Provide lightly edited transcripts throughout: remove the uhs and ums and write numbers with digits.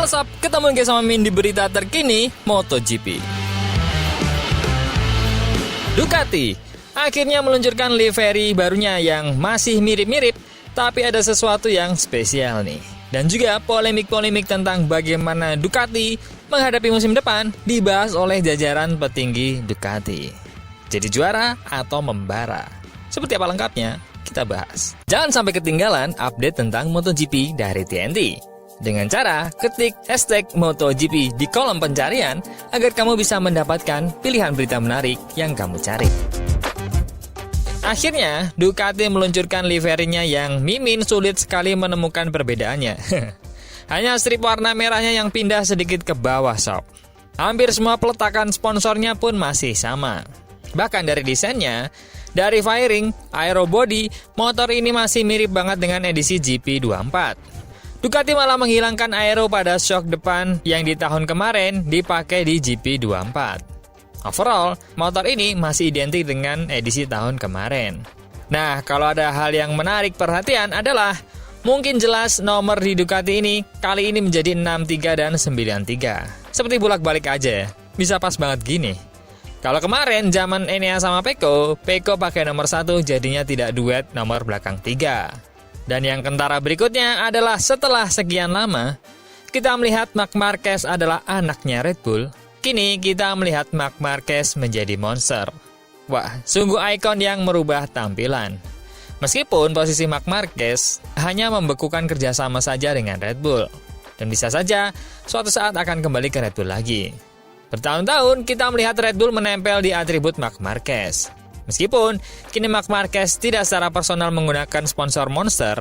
What's up? Ketemu lagi sama Min di berita terkini MotoGP. Ducati akhirnya meluncurkan livery barunya yang masih mirip-mirip, tapi ada sesuatu yang spesial nih. Dan juga polemik-polemik tentang bagaimana Ducati menghadapi musim depan dibahas oleh jajaran petinggi Ducati. Jadi juara atau membara? Seperti apa lengkapnya? Kita bahas. Jangan sampai ketinggalan update tentang MotoGP dari TNT. Dengan cara ketik hashtag MotoGP di kolom pencarian agar kamu bisa mendapatkan pilihan berita menarik yang kamu cari. Akhirnya, Ducati meluncurkan liverynya yang mimin sulit sekali menemukan perbedaannya. Hanya strip warna merahnya yang pindah sedikit ke bawah sob. Hampir semua peletakan sponsornya pun masih sama. Bahkan dari desainnya, dari fairing, aerobody, motor ini masih mirip banget dengan edisi GP24. Ducati malah menghilangkan aero pada shock depan yang di tahun kemarin dipakai di GP24. Overall, motor ini masih identik dengan edisi tahun kemarin. Nah, kalau ada hal yang menarik perhatian adalah mungkin jelas nomor di Ducati ini kali ini menjadi 63 dan 93. Seperti bolak-balik aja ya, bisa pas banget gini. Kalau kemarin zaman Enea sama Pecco pakai nomor 1 jadinya tidak duet nomor belakang 3. Dan yang kentara berikutnya adalah setelah sekian lama, kita melihat Marc Marquez adalah anaknya Red Bull. Kini kita melihat Marc Marquez menjadi monster. Wah, sungguh ikon yang merubah tampilan. Meskipun posisi Marc Marquez hanya membekukan kerjasama saja dengan Red Bull. Dan bisa saja suatu saat akan kembali ke Red Bull lagi. Bertahun-tahun kita melihat Red Bull menempel di atribut Marc Marquez. Meskipun kini Marc Marquez tidak secara personal menggunakan sponsor Monster,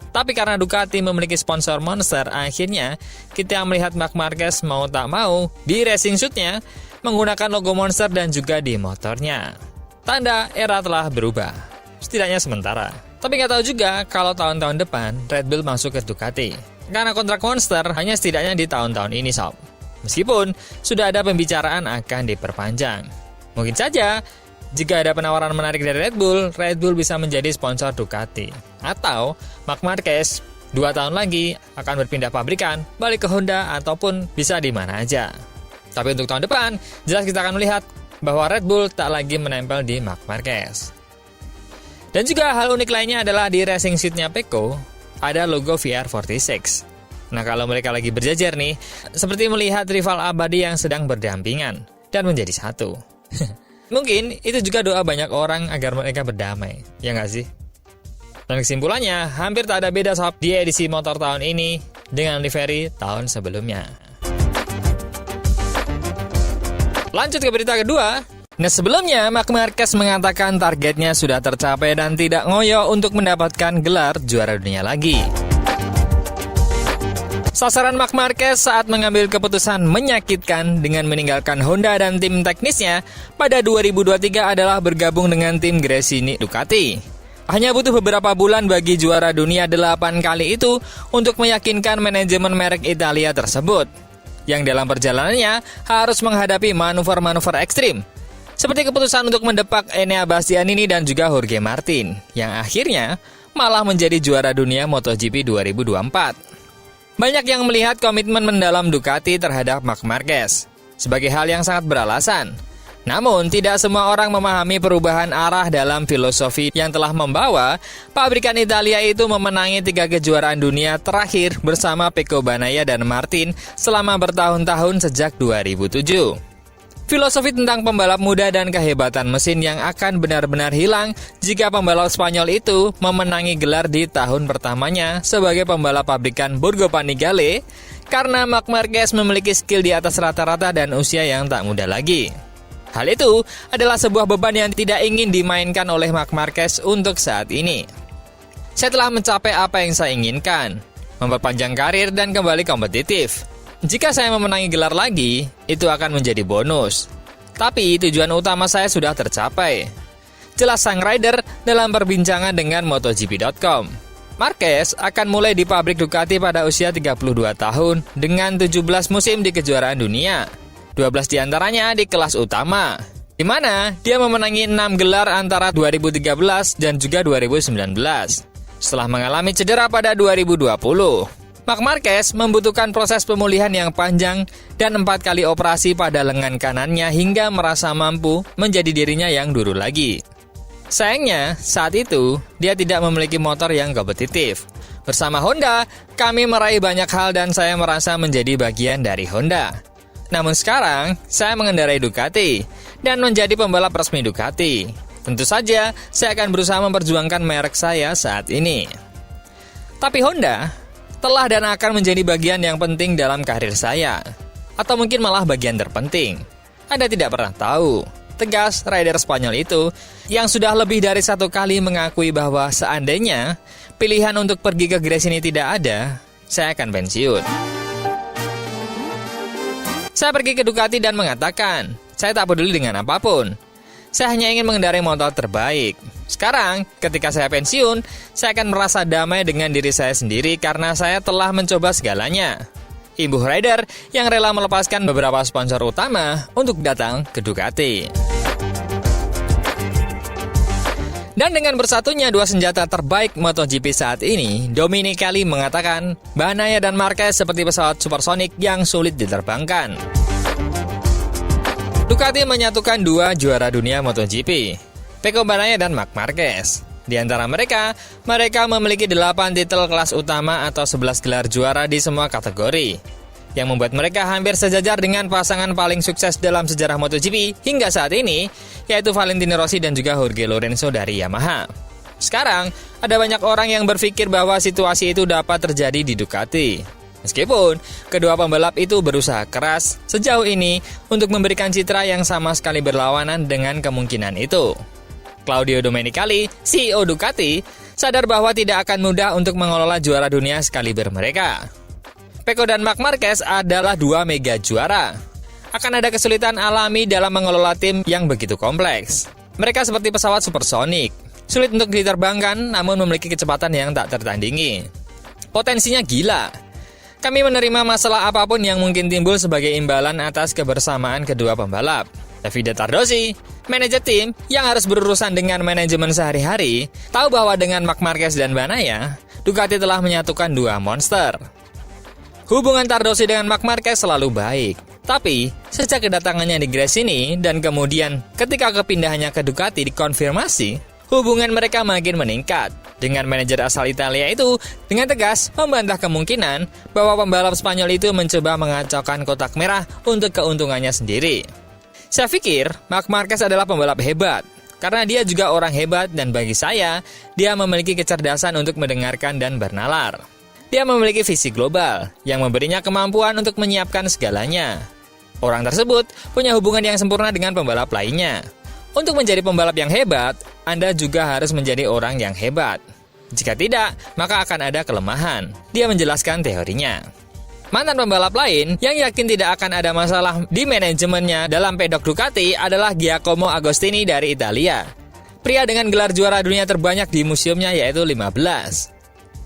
tapi karena Ducati memiliki sponsor Monster, akhirnya kita melihat Marc Marquez mau tak mau di racing suitnya menggunakan logo Monster dan juga di motornya. Tanda era telah berubah, setidaknya sementara. Tapi nggak tahu juga kalau tahun-tahun depan Red Bull masuk ke Ducati, karena kontrak Monster hanya setidaknya di tahun-tahun ini sob. Meskipun sudah ada pembicaraan akan diperpanjang. Mungkin saja jika ada penawaran menarik dari Red Bull bisa menjadi sponsor Ducati. Atau Marc Marquez 2 tahun lagi akan berpindah pabrikan, balik ke Honda ataupun bisa di mana aja. Tapi untuk tahun depan, jelas kita akan melihat bahwa Red Bull tak lagi menempel di Marc Marquez. Dan juga hal unik lainnya adalah di racing seatnya Pecco ada logo VR46. Nah, kalau mereka lagi berjajar nih, seperti melihat rival abadi yang sedang berdampingan dan menjadi satu. Mungkin itu juga doa banyak orang agar mereka berdamai, ya nggak sih? Dan kesimpulannya, hampir tak ada beda sob di edisi motor tahun ini dengan livery tahun sebelumnya. Lanjut ke berita kedua. Nah, sebelumnya Marc Marquez mengatakan targetnya sudah tercapai dan tidak ngoyo untuk mendapatkan gelar juara dunia lagi. Sasaran Marc Marquez saat mengambil keputusan menyakitkan dengan meninggalkan Honda dan tim teknisnya pada 2023 adalah bergabung dengan tim Gresini Ducati. Hanya butuh beberapa bulan bagi juara dunia 8 kali itu untuk meyakinkan manajemen merek Italia tersebut, yang dalam perjalanannya harus menghadapi manuver-manuver ekstrim, seperti keputusan untuk mendepak Enea Bastianini dan juga Jorge Martin, yang akhirnya malah menjadi juara dunia MotoGP 2024. Banyak yang melihat komitmen mendalam Ducati terhadap Marc Marquez sebagai hal yang sangat beralasan. Namun, tidak semua orang memahami perubahan arah dalam filosofi yang telah membawa pabrikan Italia itu memenangi 3 kejuaraan dunia terakhir bersama Pecco Bagnaia dan Martin selama bertahun-tahun sejak 2007. Filosofi tentang pembalap muda dan kehebatan mesin yang akan benar-benar hilang jika pembalap Spanyol itu memenangi gelar di tahun pertamanya sebagai pembalap pabrikan Borgo Panigale, karena Marc Marquez memiliki skill di atas rata-rata dan usia yang tak muda lagi. Hal itu adalah sebuah beban yang tidak ingin dimainkan oleh Marc Marquez untuk saat ini. Saya telah mencapai apa yang saya inginkan, memperpanjang karir dan kembali kompetitif. Jika saya memenangi gelar lagi, itu akan menjadi bonus. Tapi tujuan utama saya sudah tercapai. Jelas sang rider dalam perbincangan dengan MotoGP.com. Marquez akan mulai di pabrik Ducati pada usia 32 tahun dengan 17 musim di kejuaraan dunia. 12 diantaranya di kelas utama, di mana dia memenangi 6 gelar antara 2013 dan juga 2019. Setelah mengalami cedera pada 2020. Marc Marquez membutuhkan proses pemulihan yang panjang dan 4 kali operasi pada lengan kanannya hingga merasa mampu menjadi dirinya yang dulu lagi. Sayangnya, saat itu, dia tidak memiliki motor yang kompetitif. Bersama Honda, kami meraih banyak hal dan saya merasa menjadi bagian dari Honda. Namun sekarang, saya mengendarai Ducati dan menjadi pembalap resmi Ducati. Tentu saja, saya akan berusaha memperjuangkan merek saya saat ini. Tapi Honda telah dan akan menjadi bagian yang penting dalam karir saya. Atau mungkin malah bagian terpenting. Anda tidak pernah tahu. Tegas rider Spanyol itu yang sudah lebih dari 1 kali mengakui bahwa seandainya pilihan untuk pergi ke Gresini tidak ada, saya akan pensiun. Saya pergi ke Ducati dan mengatakan, saya tak peduli dengan apapun. Saya hanya ingin mengendarai motor terbaik. Sekarang, ketika saya pensiun, saya akan merasa damai dengan diri saya sendiri karena saya telah mencoba segalanya. Imbuh rider yang rela melepaskan beberapa sponsor utama untuk datang ke Ducati. Dan dengan bersatunya 2 senjata terbaik MotoGP saat ini, Domenicali mengatakan Bagnaia dan Marquez seperti pesawat supersonik yang sulit diterbangkan. Ducati menyatukan 2 juara dunia MotoGP, Pecco Bagnaia dan Marc Marquez. Di antara mereka memiliki 8 titel kelas utama atau 11 gelar juara di semua kategori, yang membuat mereka hampir sejajar dengan pasangan paling sukses dalam sejarah MotoGP hingga saat ini, yaitu Valentino Rossi dan juga Jorge Lorenzo dari Yamaha. Sekarang, ada banyak orang yang berpikir bahwa situasi itu dapat terjadi di Ducati. Meskipun kedua pembalap itu berusaha keras sejauh ini untuk memberikan citra yang sama sekali berlawanan dengan kemungkinan itu. Claudio Domenicali, CEO Ducati, sadar bahwa tidak akan mudah untuk mengelola juara dunia sekaliber mereka. Pecco dan Marc Marquez adalah 2 mega juara. Akan ada kesulitan alami dalam mengelola tim yang begitu kompleks. Mereka seperti pesawat supersonik, sulit untuk diterbangkan namun memiliki kecepatan yang tak tertandingi. Potensinya gila. Kami menerima masalah apapun yang mungkin timbul sebagai imbalan atas kebersamaan kedua pembalap. Davide Tardosi, manajer tim yang harus berurusan dengan manajemen sehari-hari, tahu bahwa dengan Marc Marquez dan Bagnaia, Ducati telah menyatukan 2 monster. Hubungan Tardosi dengan Marc Marquez selalu baik, tapi sejak kedatangannya di Gresini dan kemudian ketika kepindahannya ke Ducati dikonfirmasi, hubungan mereka makin meningkat. Dengan manajer asal Italia itu dengan tegas membantah kemungkinan bahwa pembalap Spanyol itu mencoba mengacaukan kotak merah untuk keuntungannya sendiri. Saya pikir Marc Marquez adalah pembalap hebat, karena dia juga orang hebat dan bagi saya, dia memiliki kecerdasan untuk mendengarkan dan bernalar. Dia memiliki visi global, yang memberinya kemampuan untuk menyiapkan segalanya. Orang tersebut punya hubungan yang sempurna dengan pembalap lainnya. Untuk menjadi pembalap yang hebat, Anda juga harus menjadi orang yang hebat. Jika tidak, maka akan ada kelemahan. Dia menjelaskan teorinya. Mantan pembalap lain yang yakin tidak akan ada masalah di manajemennya dalam pedok Ducati adalah Giacomo Agostini dari Italia. Pria dengan gelar juara dunia terbanyak di museumnya yaitu 15.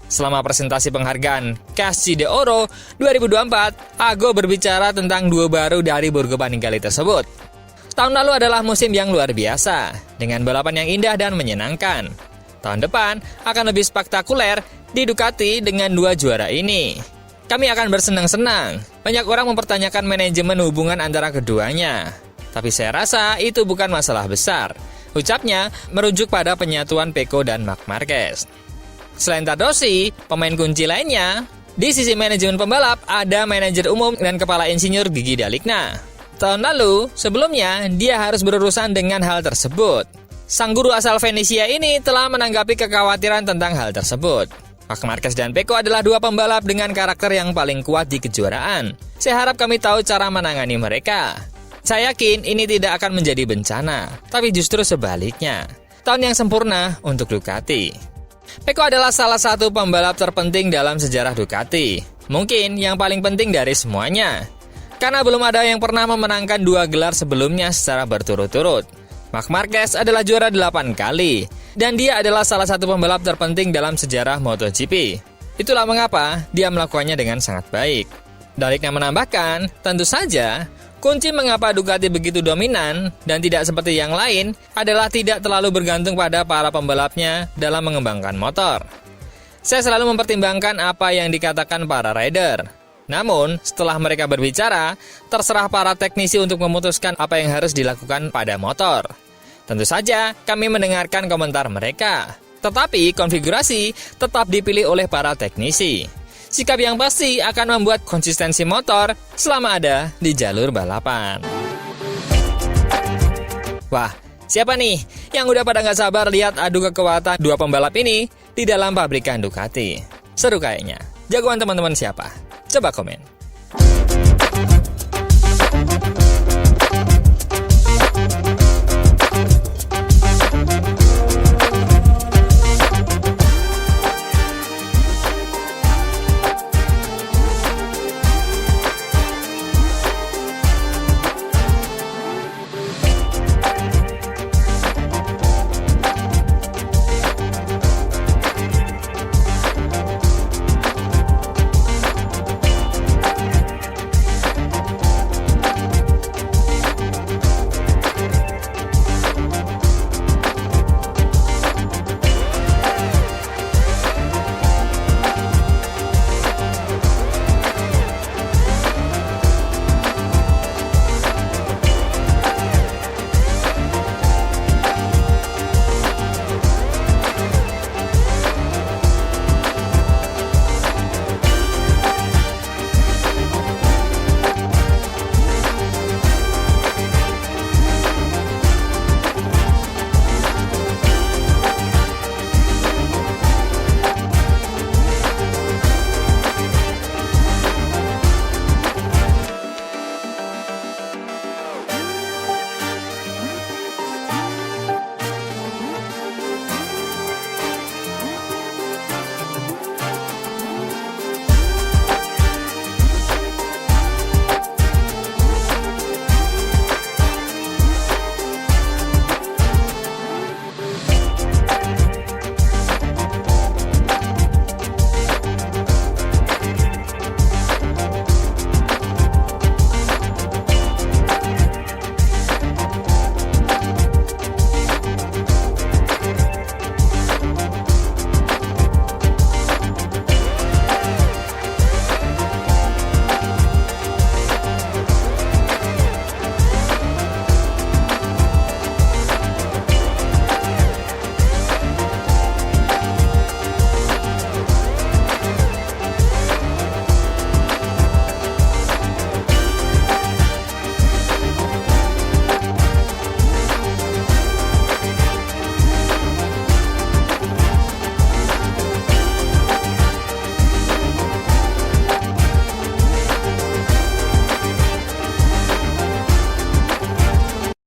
Selama presentasi penghargaan Casci d'Oro 2024, Ago berbicara tentang duo baru dari Borgo Panigale tersebut. Tahun lalu adalah musim yang luar biasa, dengan balapan yang indah dan menyenangkan. Tahun depan akan lebih spektakuler di Ducati dengan 2 juara ini. Kami akan bersenang-senang. Banyak orang mempertanyakan manajemen hubungan antara keduanya. Tapi saya rasa itu bukan masalah besar. Ucapnya merujuk pada penyatuan Pecco dan Marc Marquez. Selain Tardosi, pemain kunci lainnya, di sisi manajemen pembalap ada manajer umum dan kepala insinyur Gigi Dalikna. Tahun lalu, sebelumnya dia harus berurusan dengan hal tersebut. Sang guru asal Venesia ini telah menanggapi kekhawatiran tentang hal tersebut. Marc Marquez dan Pecco adalah 2 pembalap dengan karakter yang paling kuat di kejuaraan. Saya harap kami tahu cara menangani mereka. Saya yakin ini tidak akan menjadi bencana, tapi justru sebaliknya. Tahun yang sempurna untuk Ducati. Pecco adalah salah satu pembalap terpenting dalam sejarah Ducati. Mungkin yang paling penting dari semuanya. Karena belum ada yang pernah memenangkan 2 gelar sebelumnya secara berturut-turut. Marc Marquez adalah juara 8 kali. Dan dia adalah salah satu pembalap terpenting dalam sejarah MotoGP. Itulah mengapa dia melakukannya dengan sangat baik. Dalikna menambahkan, tentu saja, kunci mengapa Ducati begitu dominan dan tidak seperti yang lain adalah tidak terlalu bergantung pada para pembalapnya dalam mengembangkan motor. Saya selalu mempertimbangkan apa yang dikatakan para rider. Namun, setelah mereka berbicara, terserah para teknisi untuk memutuskan apa yang harus dilakukan pada motor. Tentu saja, kami mendengarkan komentar mereka. Tetapi, konfigurasi tetap dipilih oleh para teknisi. Sikap yang pasti akan membuat konsistensi motor selama ada di jalur balapan. Wah, siapa nih yang udah pada nggak sabar lihat adu kekuatan dua pembalap ini di dalam pabrikan Ducati? Seru kayaknya. Jagoan teman-teman siapa? Coba komen.